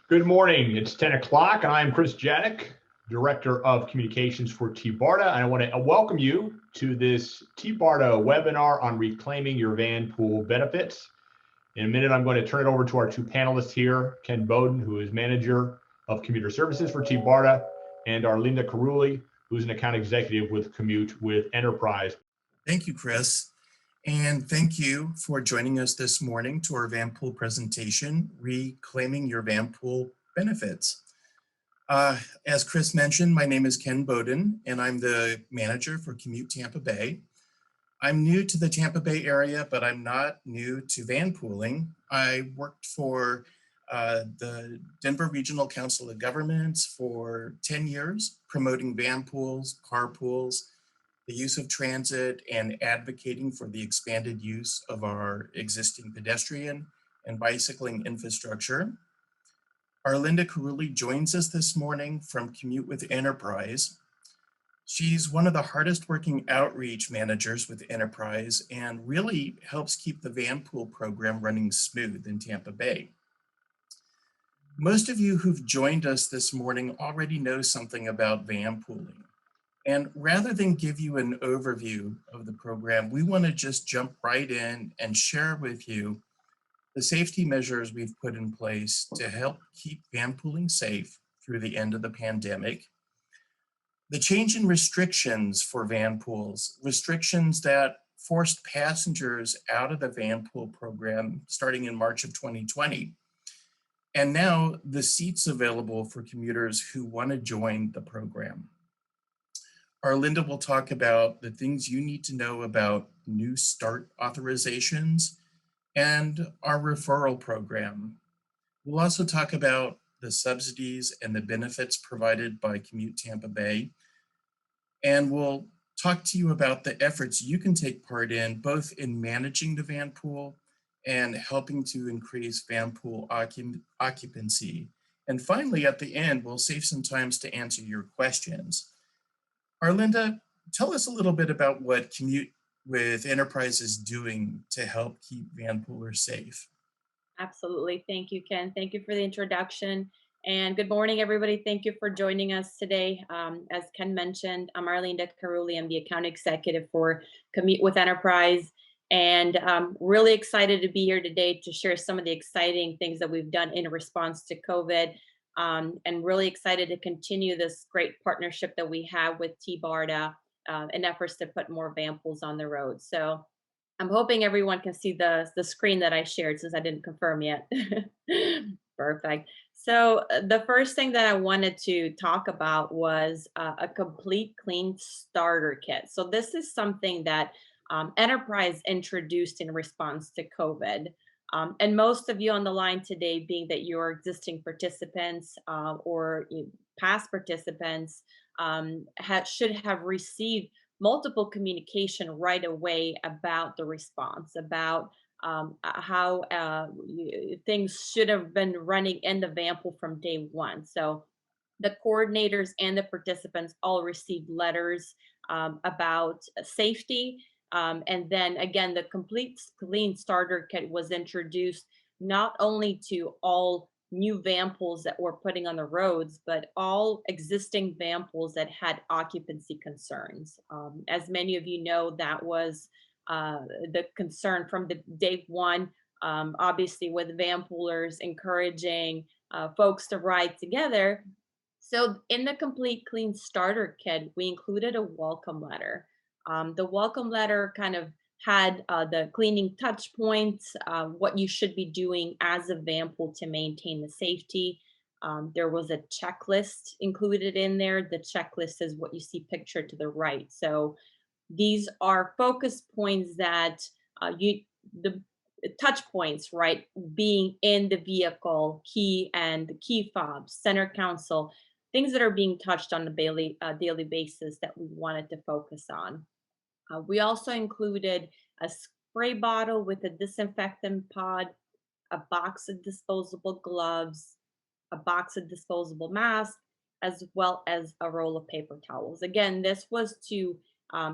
Good morning. It's 10 o'clock, and I'm Chris Janik, Director of Communications for T-BARTA. And I want to welcome you to this T-BARTA webinar on reclaiming your Vanpool benefits. In a minute, I'm going to turn it over to our two panelists here, Ken Bowden, who is Manager of Commuter Services for T-BARTA, and Arlinda Carulli, who's an account executive with Commute with Enterprise. Thank you, Chris. And thank you for joining us this morning to our Vanpool presentation, Reclaiming Your Vanpool Benefits. As Chris mentioned, my name is Ken Bowden, and I'm the manager for Commute Tampa Bay. I'm new to the Tampa Bay area, but I'm not new to vanpooling. I worked for the Denver Regional Council of Governments for 10 years, promoting vanpools, carpools, the use of transit, and advocating for the expanded use of our existing pedestrian and bicycling infrastructure. Arlinda Carulli joins us this morning from Commute with Enterprise. She's one of the hardest working outreach managers with Enterprise and really helps keep the Vanpool program running smooth in Tampa Bay. Most of you who've joined us this morning already know something about vanpooling. And rather than give you an overview of the program, we want to just jump right in and share with you the safety measures we've put in place to help keep vanpooling safe through the end of the pandemic. The change in restrictions for vanpools, restrictions that forced passengers out of the vanpool program starting in March of 2020. And now the seats available for commuters who want to join the program. Arlinda will talk about the things you need to know about new start authorizations and our referral program. We'll also talk about the subsidies and the benefits provided by Commute Tampa Bay. And we'll talk to you about the efforts you can take part in, both in managing the vanpool and helping to increase vanpool occupancy. And finally, at the end, we'll save some time to answer your questions. Arlinda, tell us a little bit about what Commute with Enterprise is doing to help keep vanpoolers safe. Absolutely. Thank you, Ken. Thank you for the introduction. And good morning, everybody. Thank you for joining us today. As Ken mentioned, I'm Arlinda Carulli. I'm the account executive for Commute with Enterprise. And I'm really excited to be here today to share some of the exciting things that we've done in response to COVID. And really excited to continue this great partnership that we have with T-BARTA in efforts to put more vanpools on the road. So I'm hoping everyone can see the screen that I shared since I didn't confirm yet. Perfect. So the first thing that I wanted to talk about was a complete clean starter kit. So this is something that Enterprise introduced in response to COVID. And most of you on the line today, being that you're existing participants or past participants, should have received multiple communication right away about the response, about how things should have been running in the Vanpool from day one. So the coordinators and the participants all received letters about safety. And then again, the complete clean starter kit was introduced not only to all new vanpools that we're putting on the roads, but all existing vanpools that had occupancy concerns. As many of you know, that was the concern from the day one, obviously with vanpoolers encouraging folks to ride together. So in the complete clean starter kit, we included a welcome letter. The welcome letter kind of had the cleaning touch points, what you should be doing as a vanpool to maintain the safety. There was a checklist included in there. The checklist is what you see pictured to the right. So these are focus points that the touch points, right? Being in the vehicle, key and key fobs, center console, things that are being touched on a daily basis that we wanted to focus on. We also included a spray bottle with a disinfectant pod, a box of disposable gloves, a box of disposable masks, as well as a roll of paper towels. Again, this was to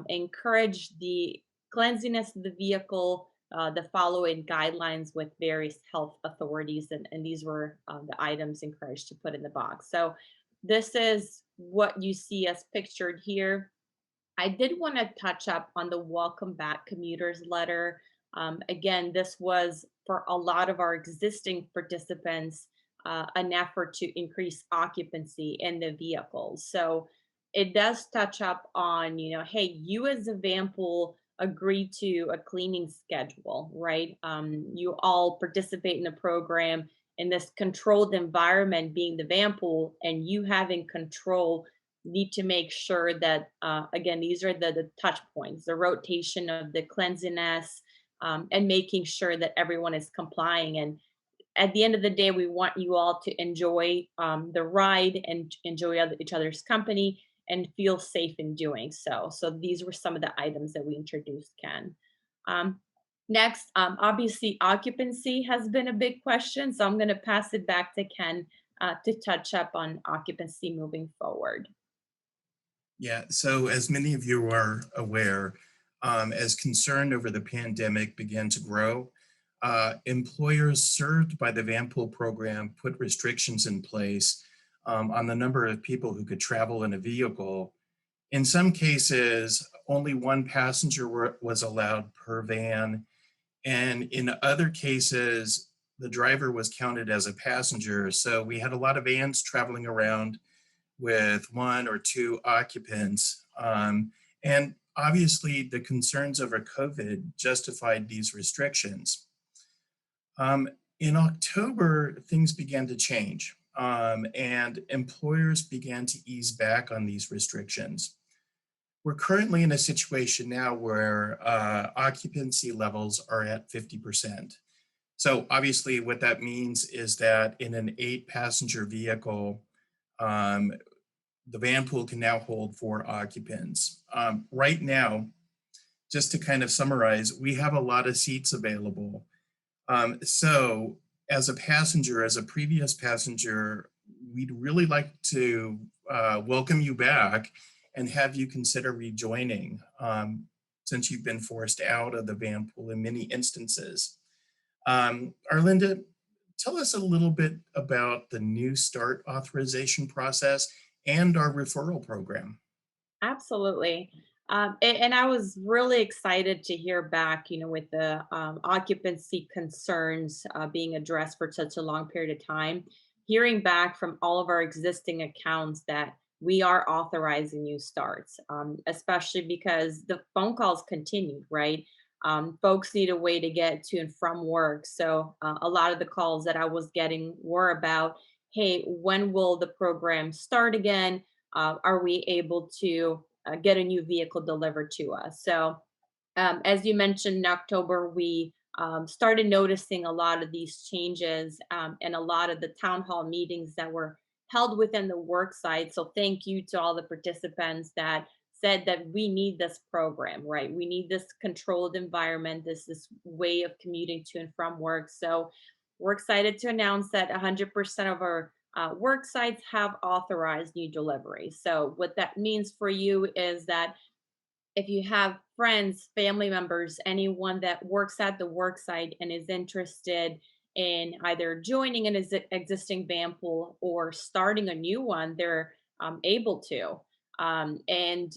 encourage the cleanliness of the vehicle, the following guidelines with various health authorities, and these were the items encouraged to put in the box. So this is what you see as pictured here. I did want to touch up on the welcome back commuters letter. Again, this was for a lot of our existing participants, an effort to increase occupancy in the vehicles. So it does touch up on, hey, you as a van pool agree to a cleaning schedule, right? You all participate in the program in this controlled environment being the van pool, and you having control need to make sure that again, these are the touch points, the rotation of the cleanliness, and making sure that everyone is complying. And at the end of the day, we want you all to enjoy the ride and enjoy each other's company and feel safe in doing so. So these were some of the items that we introduced, Ken. um, Next, obviously occupancy has been a big question, so I'm going to pass it back to Ken to touch up on occupancy moving forward. Yeah, so as many of you are aware, as concern over the pandemic began to grow, employers served by the Vanpool program put restrictions in place on the number of people who could travel in a vehicle. In some cases, only one passenger was allowed per van, and in other cases, the driver was counted as a passenger. So we had a lot of vans traveling around with one or two occupants. And obviously, the concerns over COVID justified these restrictions. Um, in October, things began to change, and employers began to ease back on these restrictions. We're currently in a situation now where occupancy levels are at 50%. So obviously what that means is that in an 8-passenger vehicle, um, the van pool can now hold 4 occupants. Right now, just to kind of summarize, we have a lot of seats available. So as a passenger, as a previous passenger, we'd really like to welcome you back and have you consider rejoining, since you've been forced out of the van pool in many instances. Arlinda, tell us a little bit about the new start authorization process and our referral program. Absolutely. And I was really excited to hear back, with the occupancy concerns being addressed for such a long period of time, hearing back from all of our existing accounts that we are authorizing new starts, especially because the phone calls continued, right? Folks need a way to get to and from work. So a lot of the calls that I was getting were about, hey, when will the program start again? Are we able to get a new vehicle delivered to us? So, as you mentioned, in October, we started noticing a lot of these changes and a lot of the town hall meetings that were held within the work site. So, thank you to all the participants that said that we need this program, right? We need this controlled environment, this way of commuting to and from work. So, we're excited to announce that 100% of our work sites have authorized new deliveries. So, what that means for you is that if you have friends, family members, anyone that works at the work site and is interested in either joining an existing van pool or starting a new one, they're able to. And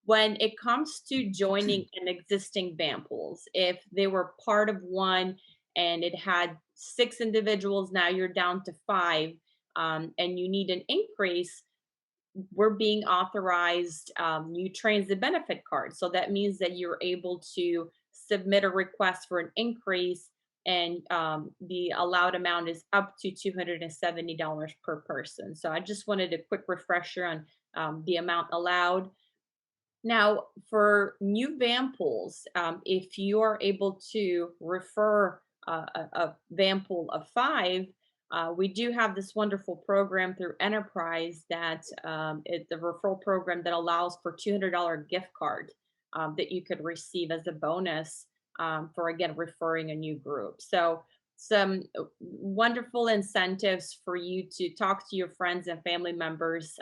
when it comes to joining an existing van pools, if they were part of one and it had 6 individuals, now you're down to 5, and you need an increase, we're being authorized new transit benefit cards. So that means that you're able to submit a request for an increase, and the allowed amount is up to $270 per person. So I just wanted a quick refresher on the amount allowed. Now, for new van pools, if you are able to refer a van pool of 5, we do have this wonderful program through Enterprise that it's the referral program that allows for $200 gift card that you could receive as a bonus for, again, referring a new group. So some wonderful incentives for you to talk to your friends and family members,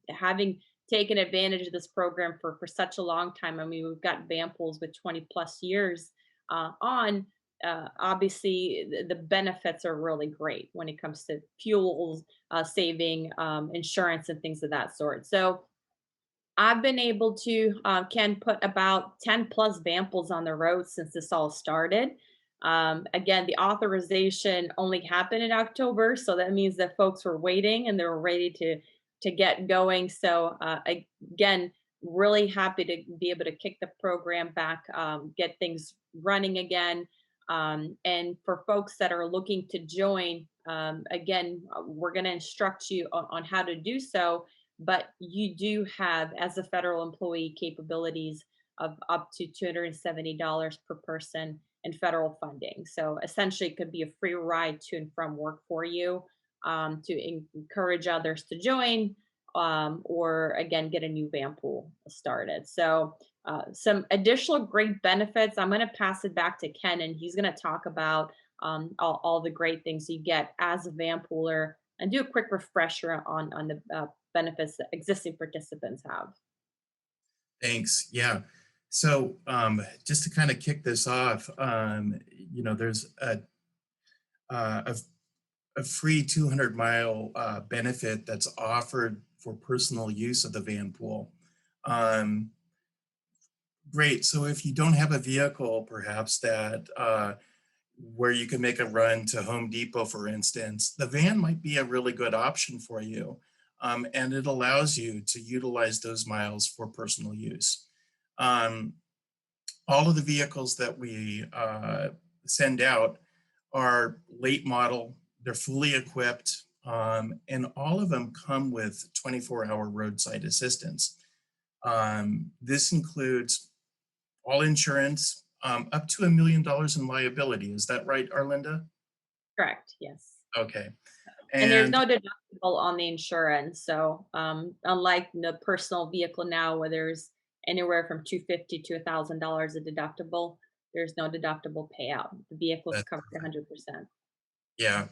having taken advantage of this program for such a long time. I mean, we've got van pools with 20 plus years. on, obviously the benefits are really great when it comes to fuels, saving, insurance, and things of that sort. So I've been able to, Ken, put about 10 plus Vanpools on the road since this all started. Again, the authorization only happened in October, so that means that folks were waiting and they were ready to get going. So again, really happy to be able to kick the program back, get things running again. And for folks that are looking to join, again, we're going to instruct you on how to do so, but you do have, as a federal employee, capabilities of up to $270 per person in federal funding. So essentially, it could be a free ride to and from work for you, to encourage others to join, or again, get a new van pool started. So some additional great benefits. I'm going to pass it back to Ken, and he's going to talk about all the great things you get as a van pooler, and do a quick refresher on the benefits that existing participants have. Thanks. Yeah. So just to kind of kick this off, there's a, a free 200-mile benefit that's offered for personal use of the van pool. Great. So if you don't have a vehicle, perhaps that where you can make a run to Home Depot, for instance, the van might be a really good option for you. And it allows you to utilize those miles for personal use. All of the vehicles that we send out are late model, they're fully equipped, and all of them come with 24-hour roadside assistance. This includes all insurance, up to $1 million in liability. Is that right, Arlinda? Correct. Yes. Okay. And there's no deductible on the insurance. So unlike the personal vehicle now, where there's anywhere from $250 to $1,000 a deductible, there's no deductible payout. The vehicle is covered 100%. Yeah.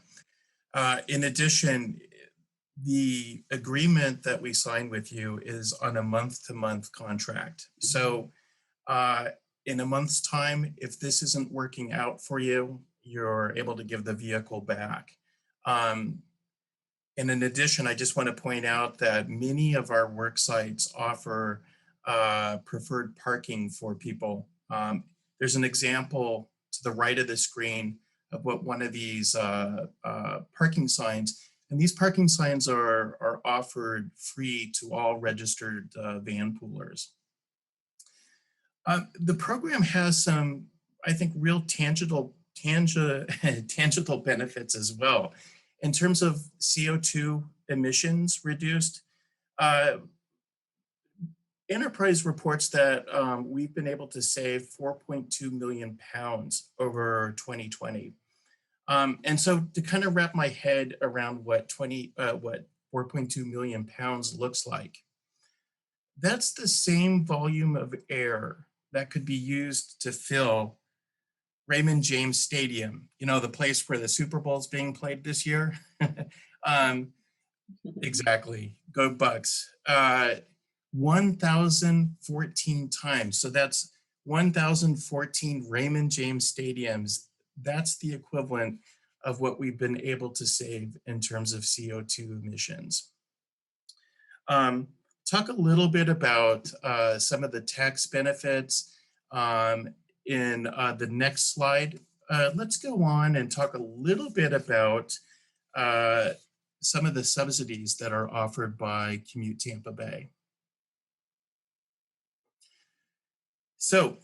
In addition, the agreement that we sign with you is on a month-to-month contract. So in a month's time, if this isn't working out for you, you're able to give the vehicle back. And in addition, I just want to point out that many of our work sites offer preferred parking for people. There's an example to the right of the screen of what one of these parking signs, and these parking signs are offered free to all registered van poolers. The program has some, I think, real tangible benefits as well. In terms of CO2 emissions reduced, Enterprise reports that we've been able to save 4.2 million pounds over 2020. And so to kind of wrap my head around what 4.2 million pounds looks like, that's the same volume of air that could be used to fill Raymond James Stadium, the place where the Super Bowl is being played this year. Exactly. Go Bucks. 1,014 times. So that's 1,014 Raymond James stadiums. That's the equivalent of what we've been able to save in terms of CO2 emissions. Talk a little bit about some of the tax benefits in the next slide. Let's go on and talk a little bit about some of the subsidies that are offered by Commute Tampa Bay. So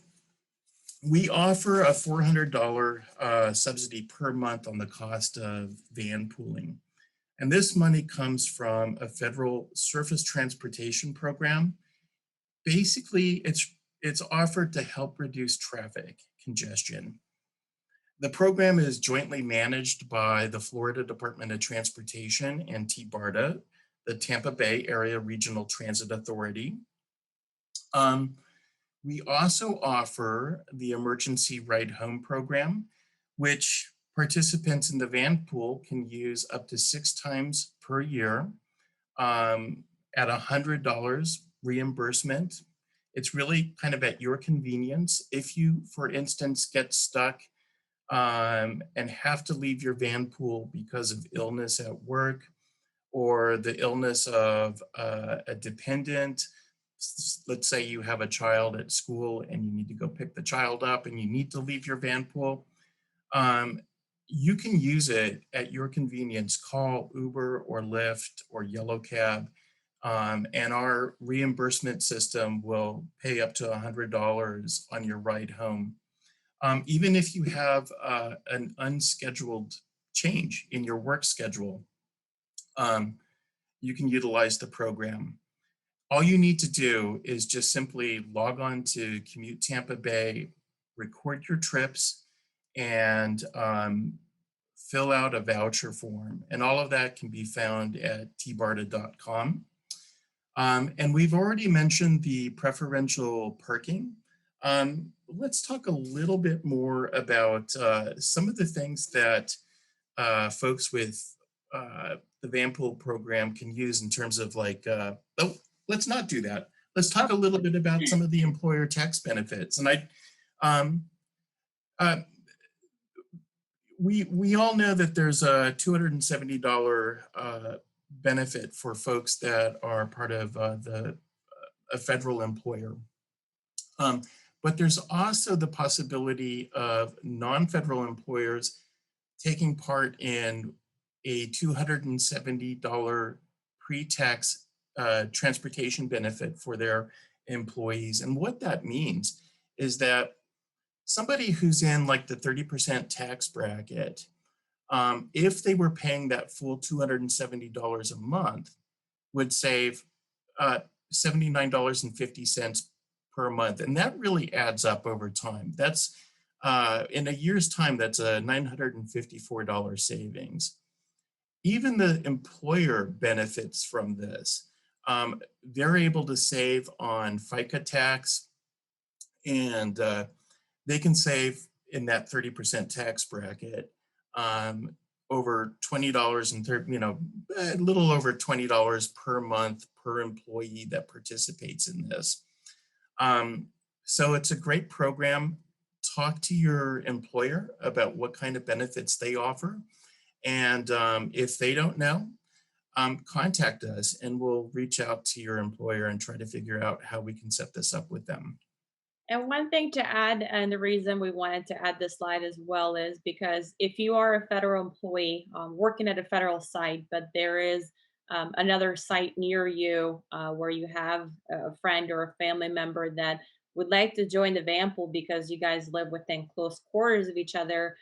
we offer a $400 subsidy per month on the cost of van pooling. And this money comes from a federal surface transportation program. Basically, it's offered to help reduce traffic congestion. The program is jointly managed by the Florida Department of Transportation and TBARTA, the Tampa Bay Area Regional Transit Authority. We also offer the Emergency Ride Home program, which participants in the van pool can use up to 6 times per year at $100 reimbursement. It's really kind of at your convenience. If you, for instance, get stuck and have to leave your van pool because of illness at work or the illness of a dependent, let's say you have a child at school and you need to go pick the child up and you need to leave your van pool, um, you can use it at your convenience. Call Uber or Lyft or Yellow Cab, and our reimbursement system will pay up to $100 on your ride home. Even if you have an unscheduled change in your work schedule, um, you can utilize the program. All you need to do is just simply log on to Commute Tampa Bay, record your trips, and fill out a voucher form. And all of that can be found at tbarda.com. And we've already mentioned the preferential parking. Let's talk a little bit more about some of the things that folks with the Vanpool program can use in terms of oh, let's not do that. Let's talk a little bit about some of the employer tax benefits. And um, uh, we all know that there's a $270 benefit for folks that are part of a federal employer. But there's also the possibility of non-federal employers taking part in a $270 pre-tax transportation benefit for their employees. And what that means is that somebody who's in like the 30% tax bracket, if they were paying that full $270 a month, would save $79.50 per month. And that really adds up over time. That's in a year's time, that's a $954 savings. Even the employer benefits from this. They're able to save on FICA tax, and they can save in that 30% tax bracket over $20 and a little over $20 per month per employee that participates in this. So it's a great program. Talk to your employer about what kind of benefits they offer. And if they don't know, contact us and we'll reach out to your employer and try to figure out how we can set this up with them. And one thing to add, and the reason we wanted to add this slide as well is because if you are a federal employee working at a federal site, but there is another site near you where you have a friend or a family member that would like to join the Vanpool because you guys live within close quarters of each other,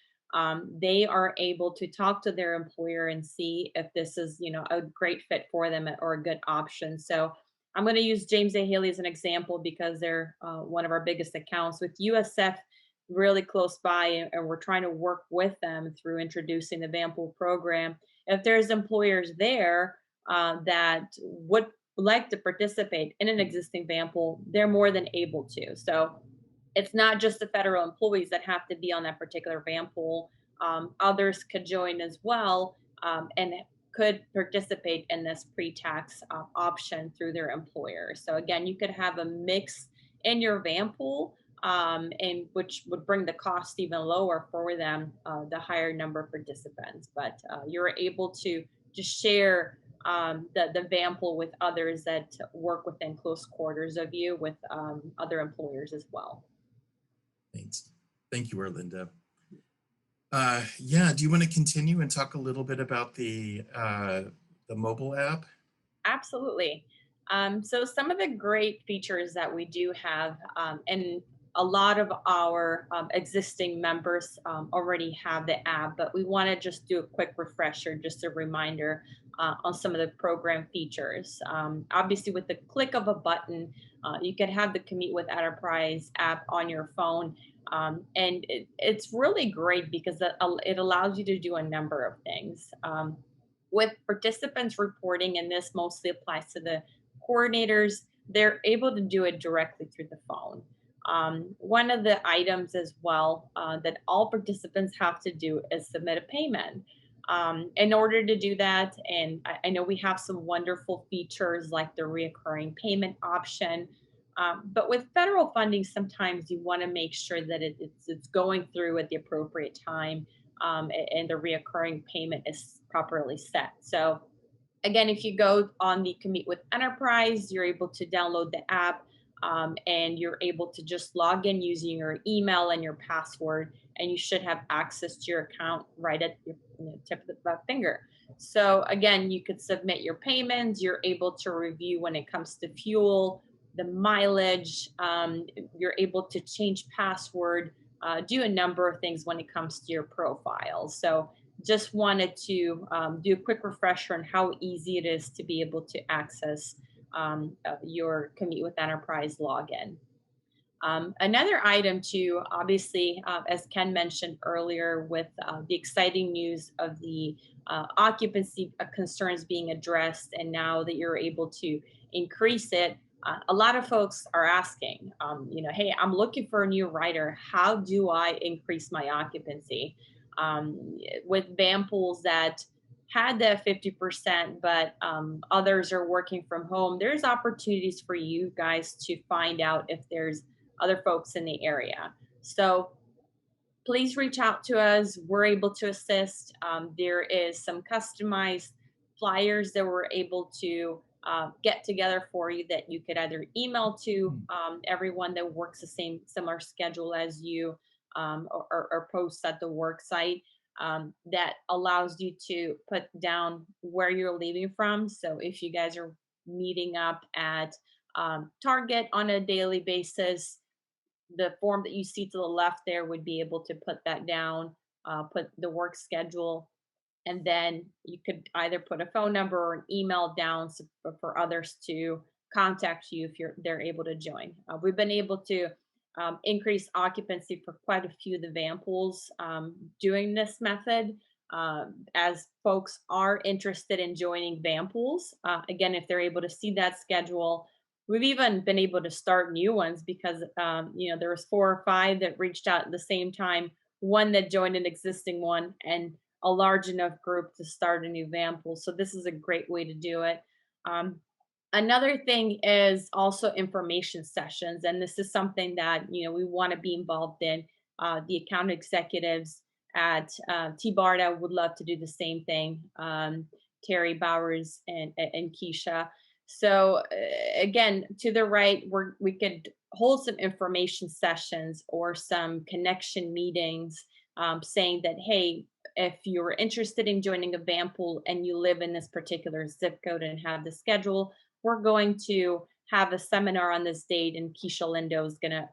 they are able to talk to their employer and see if this is, a great fit for them or a good option. So I'm going to use James A. Haley as an example because they're one of our biggest accounts with USF really close by, and we're trying to work with them through introducing the Vanpool program. If there's employers there that would like to participate in an existing Vanpool, they're more than able to. So it's not just the federal employees that have to be on that particular Vanpool. Others could join as well and could participate in this pre-tax option through their employer. So again, you could have a mix in your Vanpool, and which would bring the cost even lower for them, the higher number of participants. But you're able to just share the Vanpool with others that work within close quarters of you with other employers as well. Thanks. Thank you, Erlinda. Yeah, do you want to continue and talk a little bit about the mobile app? Absolutely. So some of the great features that we do have, and a lot of our existing members already have the app, but we want to just do a quick refresher, just a reminder on some of the program features. Obviously, with the click of a button, you can have the Commute with Enterprise app on your phone. And it's really great because it allows you to do a number of things. With participants reporting, and this mostly applies to the coordinators, they're able to do it directly through the phone. One of the items as well that all participants have to do is submit a payment. In order to do that, and I know we have some wonderful features like the reoccurring payment option. But with federal funding, sometimes you want to make sure that it's going through at the appropriate time, and the reoccurring payment is properly set. So again, if you go on the Commute with Enterprise, you're able to download the app, and you're able to just log in using your email and your password, and you should have access to your account right at your tip of the finger. So again, you could submit your payments. You're able to review when it comes to fuel, the mileage. You're able to change password, do a number of things when it comes to your profile. So just wanted to do a quick refresher on how easy it is to be able to access your Commute with Enterprise login. Another item too, obviously, as Ken mentioned earlier, with the exciting news of the occupancy concerns being addressed, and now that you're able to increase it, a lot of folks are asking, hey, I'm looking for a new writer. How do I increase my occupancy? With Vanpools that had that 50%, but others are working from home, there's opportunities for you guys to find out if there's other folks in the area. So please reach out to us. We're able to assist. There is some customized flyers that we're able to get together for you that you could either email to everyone that works the same similar schedule as you, or post at the work site, that allows you to put down where you're leaving from. So if you guys are meeting up at Target on a daily basis, the form that you see to the left there would be able to put that down, put the work schedule, and then you could either put a phone number or an email down for others to contact you if they're able to join. We've been able to increase occupancy for quite a few of the van pools doing this method, as folks are interested in joining van pools. Again, if they're able to see that schedule. We've even been able to start new ones because there was 4 or 5 that reached out at the same time, one that joined an existing one, and a large enough group to start a new van pool. So this is a great way to do it. Another thing is also information sessions, and this is something that we want to be involved in. The account executives at T-BARDA would love to do the same thing. Terry Bowers and Keisha. So again, to the right, we could hold some information sessions or some connection meetings, saying that, hey, if you're interested in joining a van pool and you live in this particular zip code and have the schedule, we're going to have a seminar on this date, and Keisha Lindo is going to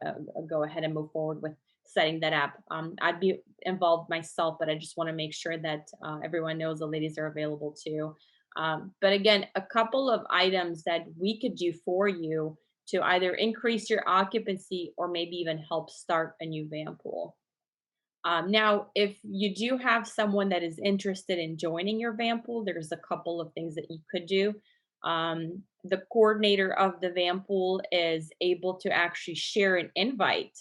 go ahead and move forward with setting that up. I'd be involved myself, but I just want to make sure that everyone knows the ladies are available too. But again, a couple of items that we could do for you to either increase your occupancy or maybe even help start a new van pool. Now, if you do have someone that is interested in joining your van pool, there's a couple of things that you could do. The coordinator of the van pool is able to actually share an invite.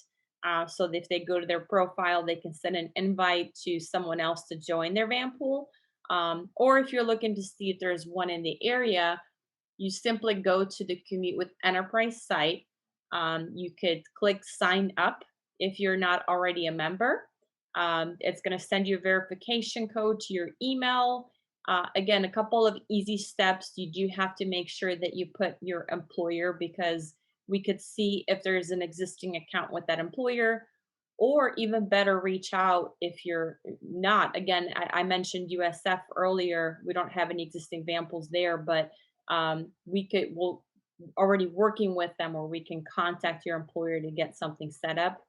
So that if they go to their profile, they can send an invite to someone else to join their van pool. Or if you're looking to see if there's one in the area, you simply go to the Commute with Enterprise site. You could click sign up if you're not already a member. It's going to send you a verification code to your email. Again, a couple of easy steps. You do have to make sure that you put your employer, because we could see if there's an existing account with that employer, or even better, reach out if you're not. Again, I mentioned USF earlier. We don't have any existing van pools there, but we'll already working with them, or we can contact your employer to get something set up.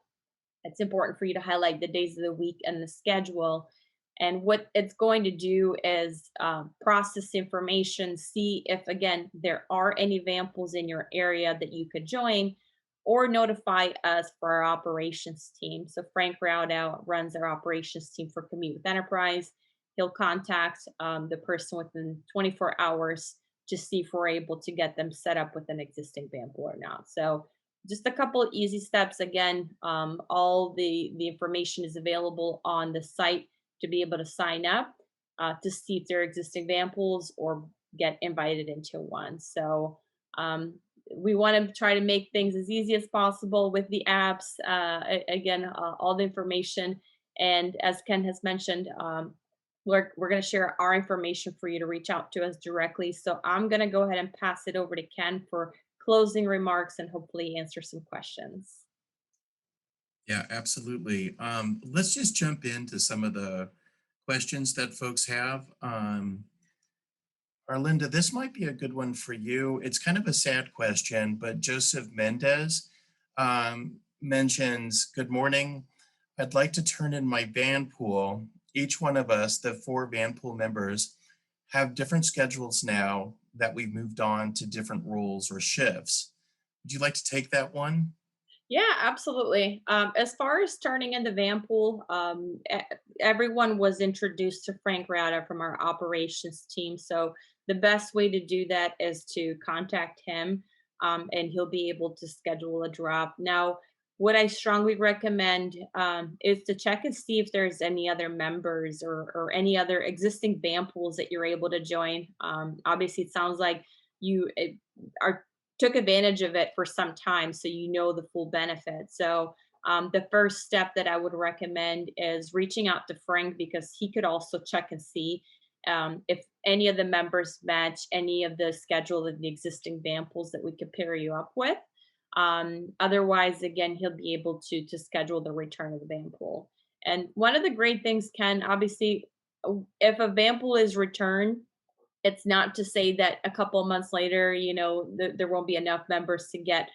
It's important for you to highlight the days of the week and the schedule. And what it's going to do is process information, see if, again, there are any van pools in your area that you could join, or notify us for our operations team. So Frank Raudow runs our operations team for Commute with Enterprise. He'll contact the person within 24 hours to see if we're able to get them set up with an existing van pool or not. So just a couple of easy steps. Again, all the information is available on the site to be able to sign up to see if there are existing van pools or get invited into one. So we want to try to make things as easy as possible with the apps. Again, all the information. And as Ken has mentioned, we're going to share our information for you to reach out to us directly. So I'm going to go ahead and pass it over to Ken for closing remarks and hopefully answer some questions. Yeah, absolutely. Let's just jump into some of the questions that folks have. Arlinda, this might be a good one for you. It's kind of a sad question, but Joseph Mendez mentions, good morning. I'd like to turn in my Vanpool. Each one of us, the 4 Vanpool members, have different schedules now that we've moved on to different roles or shifts. Would you like to take that one? Yeah, absolutely. As far as turning in the Vanpool, everyone was introduced to Frank Rada from our operations team. So the best way to do that is to contact him, and he'll be able to schedule a drop. Now, what I strongly recommend is to check and see if there's any other members or any other existing Vanpools that you're able to join. Obviously, it sounds like you are took advantage of it for some time, so you know the full benefit. So the first step that I would recommend is reaching out to Frank, because he could also check and see if any of the members match any of the schedule of the existing Vanpools that we could pair you up with. Otherwise, again, he'll be able to schedule the return of the Vanpool. And one of the great things, Ken, obviously, if a Vanpool is returned, it's not to say that a couple of months later, there won't be enough members to get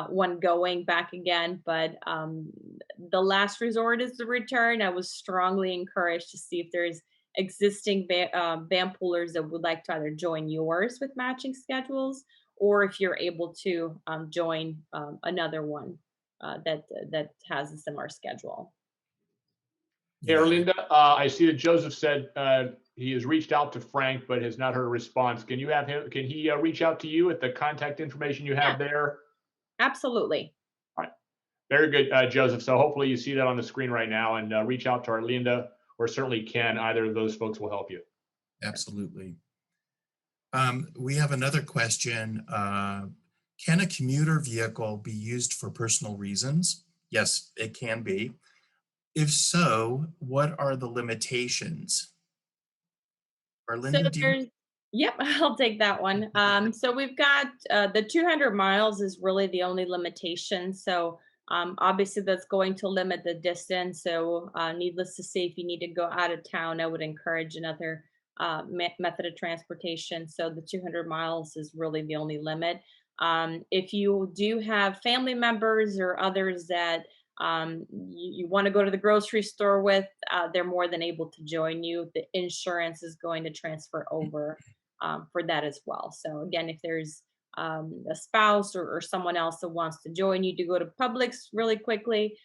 one going back again. But the last resort is the return. I was strongly encouraged to see if there's existing Vanpoolers that would like to either join yours with matching schedules, or if you're able to join another one that has a similar schedule. Hey, Yeah. Erlinda, I see that Joseph said he has reached out to Frank but has not heard a response. Can you have him? Can he reach out to you at the contact information you have Yeah, there? absolutely. All right, very good, Joseph. So hopefully you see that on the screen right now, and reach out to Erlinda or certainly Ken. Either of those folks will help you. Absolutely. We have another question. Can a commuter vehicle be used for personal reasons? Yes, it can be. If so, what are the limitations? So Arlinda, do you? there's, yep, I'll take that one. So we've got the 200 miles is really the only limitation. So obviously that's going to limit the distance. So needless to say, if you need to go out of town, I would encourage another method of transportation. So the 200 miles is really the only limit. If you do have family members or others that you want to go to the grocery store with, they're more than able to join you. The insurance is going to transfer over for that as well. So again, if there's a spouse or someone else that wants to join you to go to Publix really quickly,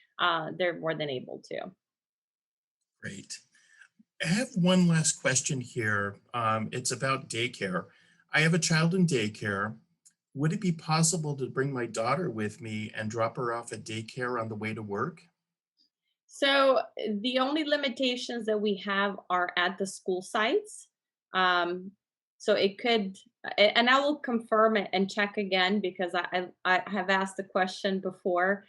they're more than able to. Great. I have one last question here. It's about daycare. I have a child in daycare. Would it be possible to bring my daughter with me and drop her off at daycare on the way to work? So the only limitations that we have are at the school sites. Um, so it could, and I will confirm it and check again, because I have asked the question before.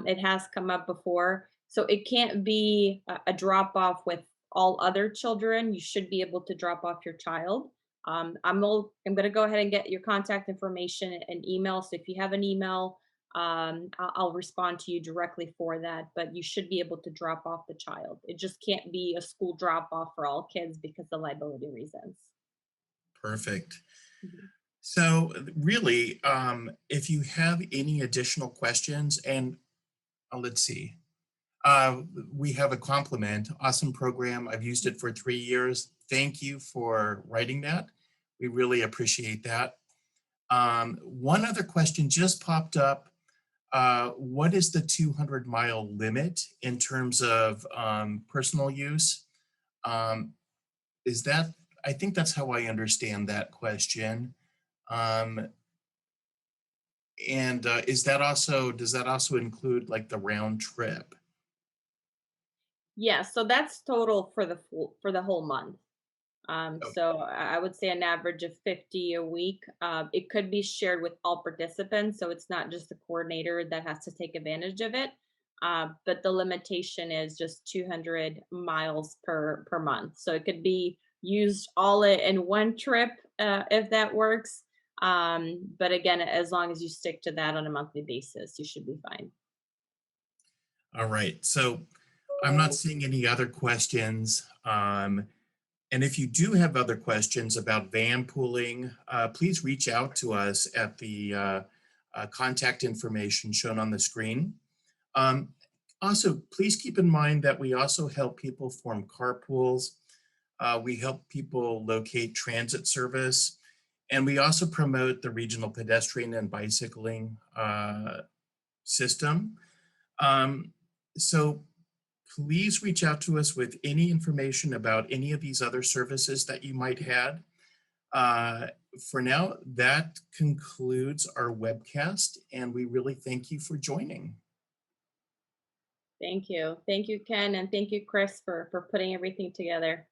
It has come up before. So it can't be a drop off with all other children. You should be able to drop off your child. I'm going to go ahead and get your contact information and email. So if you have an email, I'll respond to you directly for that, but you should be able to drop off the child. It just can't be a school drop off for all kids because of liability reasons. Perfect. Mhm. So really, if you have any additional questions, and let's see, uh, we have a compliment. Awesome program. I've used it for 3 years. Thank you for writing that. We really appreciate that. One other question just popped up. What is the 200-mile limit in terms of personal use? Um, is that, I think that's how I understand that question. Um, and is that also, does that also include like the round trip? Yeah, so that's total for the whole month. So I would say an average of 50 a week. It could be shared with all participants, so it's not just the coordinator that has to take advantage of it. But the limitation is just 200 miles per month. So it could be used all in one trip if that works. But again, as long as you stick to that on a monthly basis, you should be fine. All right, so I'm not seeing any other questions. And if you do have other questions about van pooling, please reach out to us at the contact information shown on the screen. Um, Also, please keep in mind that we also help people form carpools. We help people locate transit service, and we also promote the regional pedestrian and bicycling system. Um, so please reach out to us with any information about any of these other services that you might have. Uh, for now, that concludes our webcast, and we really thank you for joining. Thank you. Thank you, Ken, and thank you, Chris, for putting everything together.